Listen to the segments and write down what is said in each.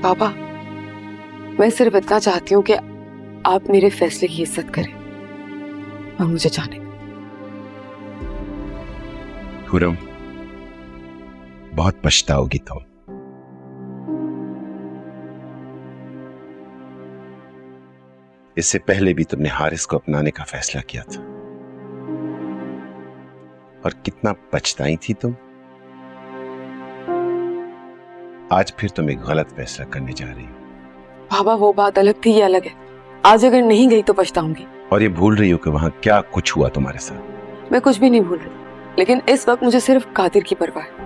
पापा, मैं सिर्फ इतना चाहती हूँ कि आप मेरे फैसले की इज्जत करें और मुझे जाने दें। खुरम, बहुत पछताओगी तुम। इससे पहले भी तुमने हारिस को अपनाने का फैसला किया था, और कितना पछताई थी तुम। आज फिर तुम एक गलत फैसला करने जा रही हो। पापा वो बात अलग थी, ये अलग है। आज अगर नहीं गई तो पछताऊंगी। और ये भूल रही हो कि वहां क्या कुछ हुआ तुम्हारे साथ। मैं कुछ भी नहीं भूल रही, लेकिन इस वक्त मुझे सिर्फ कादिर की परवाह है।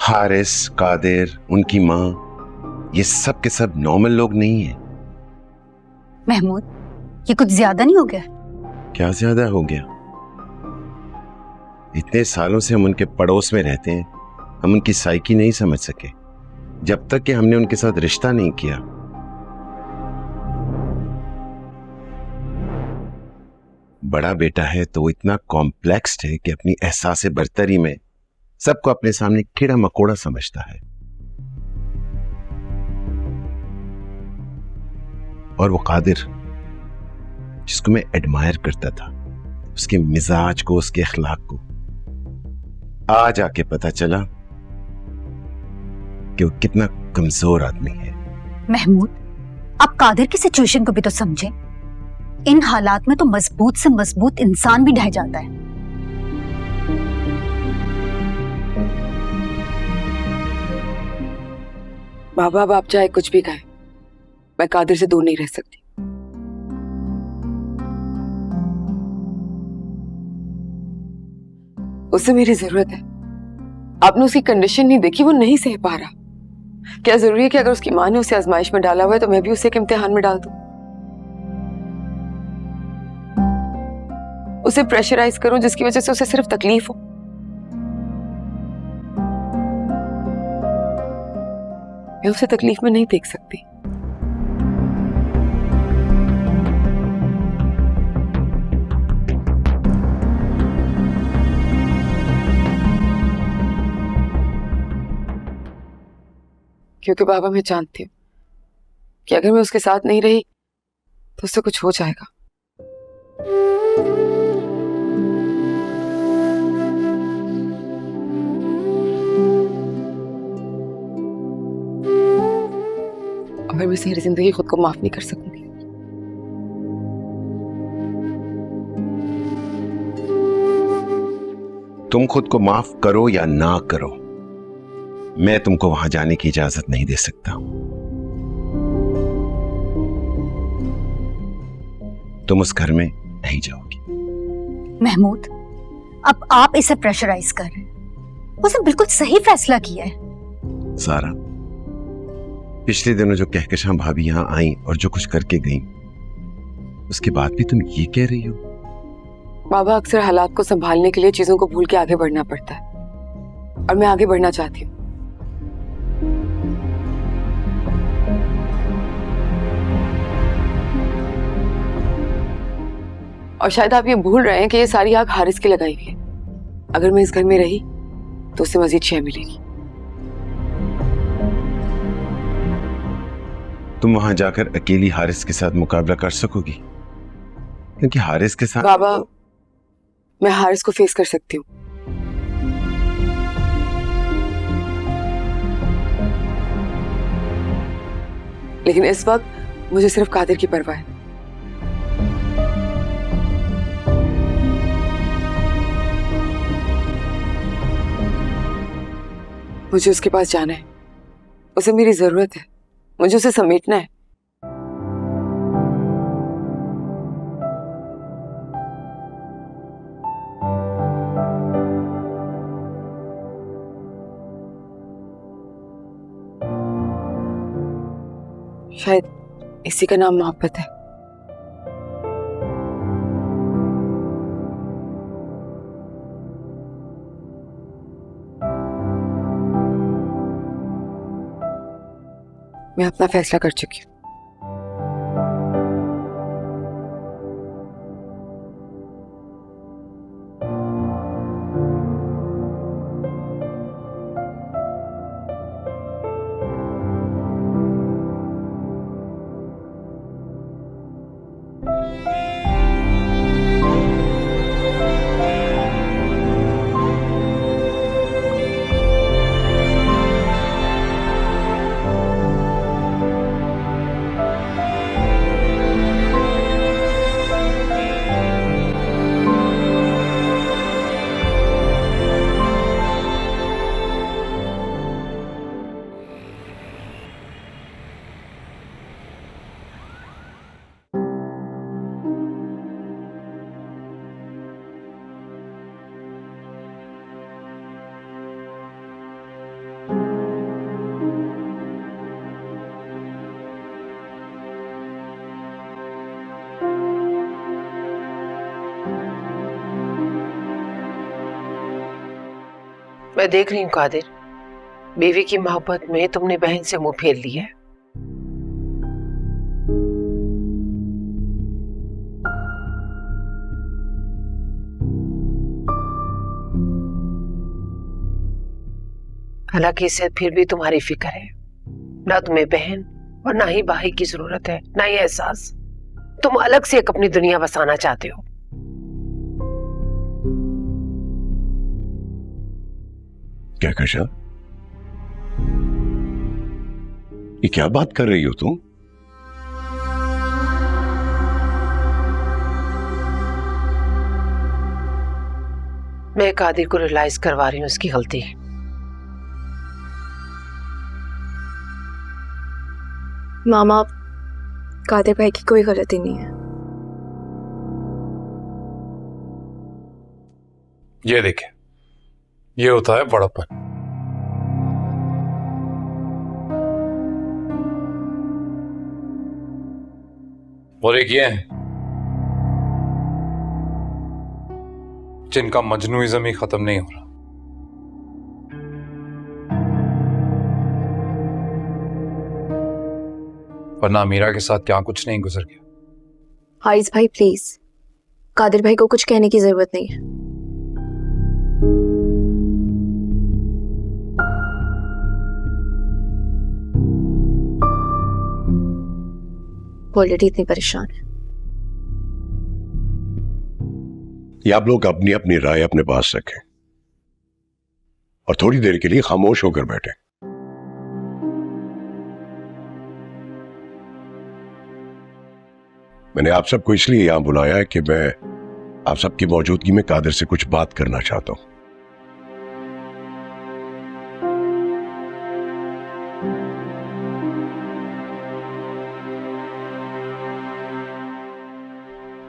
हारिस, कादिर, उनकी माँ, ये सब के सब नॉर्मल लोग नहीं हैं। महमूद, ये कुछ ज्यादा नहीं हो गया? क्या ज्यादा हो गया? इतने सालों से हम उनके पड़ोस में रहते हैं, हम उनकी साइकी नहीं समझ सके जब तक कि हमने उनके साथ रिश्ता नहीं किया। बड़ा बेटा है तो वो इतना कॉम्प्लेक्स्ड है कि अपनी एहसास बरतरी में सबको अपने सामने कीड़ा मकोड़ा समझता है। और वो कादिर, जिसको मैं एडमायर करता था, उसके मिजाज को, उसके अखलाक को, आज आके पता चला कि वो कितना कमजोर आदमी है। महमूद, आप कादिर की सिचुएशन को भी तो समझें। इन हालात में तो मजबूत से मजबूत इंसान भी ढह जाता है। बाबा, अब आप चाहे कुछ भी कहें, मैं कादिर से दूर नहीं रह सकती। उसे मेरी जरूरत है। आपने उसकी कंडीशन नहीं देखी, वो नहीं सह पा रहा। क्या जरूरी है कि अगर उसकी माँ ने उसे आजमाइश में डाला हुआ है तो मैं भी उसे एक इम्तिहान में डाल दूं? उसे प्रेशराइज करूं जिसकी वजह से उसे सिर्फ तकलीफ हो? मैं उसे तकलीफ में नहीं देख सकती। क्योंकि बाबा, मैं जानती हूँ कि अगर मैं उसके साथ नहीं रही तो उससे कुछ हो जाएगा। और मैं सारी जिंदगी खुद को माफ नहीं कर सकूंगी। तुम खुद को माफ करो या ना करो, मैं तुमको वहां जाने की इजाजत नहीं दे सकता। तुम उस घर में नहीं जाओगी। महमूद, अब आप इसे प्रेशराइज कर रहे हैं। उसने बिल्कुल सही फैसला किया है। सारा, पिछले दिनों जो कहकशां भाभी यहां आई और जो कुछ करके गई, उसके बाद भी तुम ये कह रही हो? बाबा, अक्सर हालात को संभालने के लिए चीजों को भूल के आगे बढ़ना पड़ता है, और मैं आगे बढ़ना चाहती हूँ। और शायद आप ये भूल रहे हैं कि ये सारी आग हारिस की लगाई हुई है। अगर मैं इस घर में रही तो उससे मजीद शय मिलेगी। तुम वहां जाकर अकेली हारिस के साथ मुकाबला कर सकोगी? क्योंकि हारिस के साथ बाबा, मैं हारिस को फेस कर सकती हूँ। लेकिन इस वक्त मुझे सिर्फ कादिर की परवाह है। मुझे उसके पास जाना है, उसे मेरी जरूरत है, मुझे उसे समेटना है। शायद इसी का नाम मोहब्बत है। मैं अपना फैसला कर चुकी हूँ। मैं देख रही हूँ कादिर, बीवी की मोहब्बत में तुमने बहन से मुंह फेर लिया है। हालांकि इसे फिर भी तुम्हारी फिक्र है, ना तुम्हें बहन और ना ही भाई की जरूरत है, ना ही एहसास। तुम अलग से एक अपनी दुनिया बसाना चाहते हो। क्या कशा, ये क्या बात कर रही हो तुम? मैं कादिर को रियलाइज करवा रही हूँ उसकी गलती। मामा, कादिर भाई की कोई गलती नहीं है। ये देखें, ये होता है बड़प्पन। और एक ये है जिनका मजनूइज्म ही खत्म नहीं हो रहा। वरना मीरा के साथ क्या कुछ नहीं गुजर गया। हारिस भाई प्लीज, कादिर भाई को कुछ कहने की जरूरत नहीं है। ऑलरेडी इतनी परेशान है। ये आप लोग अपनी अपनी राय अपने पास रखें और थोड़ी देर के लिए खामोश होकर बैठे। मैंने आप सबको इसलिए यहां बुलाया है कि मैं आप सबकी मौजूदगी में कादिर से कुछ बात करना चाहता हूं।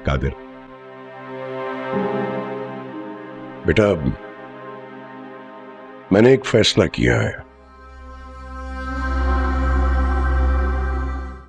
कादिर बेटा, मैंने एक फैसला किया है।